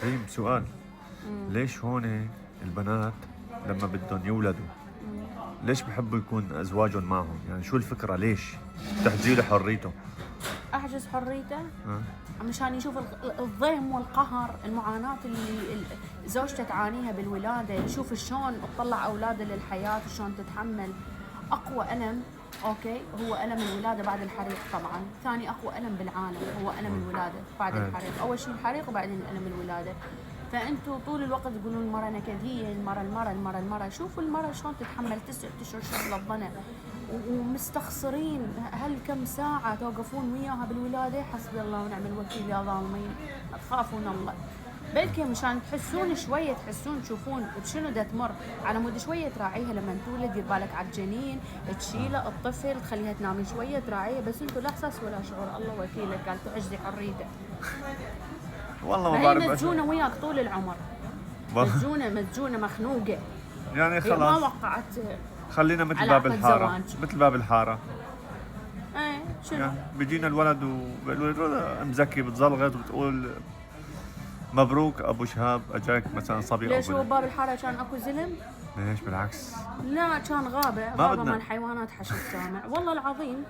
طيب سؤال، ليش هون البنات لما بدهم يولدوا ليش بحبوا يكون ازواجهم معهم؟ يعني شو الفكرة؟ ليش تحجيله حريته؟ احجز حريته أه؟ مشان يشوف الضيم والقهر، المعاناة اللي زوجته تعانيها بالولادة، يشوف شلون تطلع أولاده للحياة، شلون تتحمل. أقوى ألم أوكي هو ألم الولادة بعد الحريق طبعا، ثاني أقوى ألم بالعالم هو ألم الولادة بعد الحريق، أول شيء الحريق وبعدين ألم الولادة. فأنتوا طول الوقت تقولون المرأة نكدية، المرأة، شوفوا المرأة شلون تتحمل 9 أشهر شغل الضنا، ومستخسرين هل كم ساعة توقفون وياها بالولادة. حسبي الله ونعم الوكيل يا ظالمين، تخافون الله. بلكي مشان تحسون شوية، تحسون تشوفون بشنو دا تمر، على مود شوية تراعيها لما تولد، دير بالك على الجنين، تشيله الطفل، تخليها تنام شوية تراعيها، بس انتوا لا احساس ولا شعور. الله وكيلك قال تحجزي حريته. والله ما بعرف. مسجونة وياك طول العمر، مسجونة مخنوقة يعني ما خلاص وقعت. خلينا مثل باب الحارة، زواج. مثل باب الحارة. ايه شنو؟ يعني بيجينا الولد مزكي بتزلغط وبتقول مبروك ابو شهاب اجاك مثلا صبي. ليش هو باب الحارة كان اكو زلم؟ ليش بالعكس؟ لا كان غابة مال حيوانات حشد سامع والله العظيم،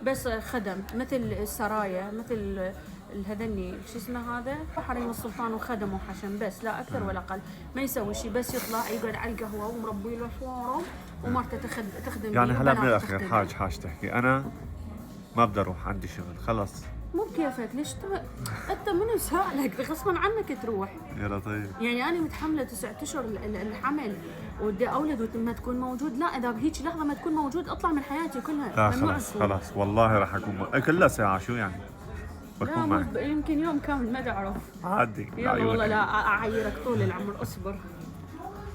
بس خدم مثل السرايا، مثل الهذني شو اسمه هذا حريم السلطان، وخدم وحشم بس، لا اكثر ولا اقل. ما يسوي شيء، بس يطلع يقعد على القهوه ومربي له حواره، ومرته تخدم. يعني هلا بالاخير حاج تحكي انا ما بدي اروح عندي شغل خلص. مو بكيفك، ليش انت منو سالك؟ غصبا عنك تروح. يا لطيف. يعني انا متحمله 9 اشهر الحمل ودي اولد وما تكون موجود، لا اذا بهيك لحظه ما تكون موجود اطلع من حياتي كلها. لا خلاص والله راح اكون كلها ساعه، شو يعني بكون معك. يمكن يوم كامل ما تعرف عادي. يلا والله لا اعيرك طول العمر، اصبر.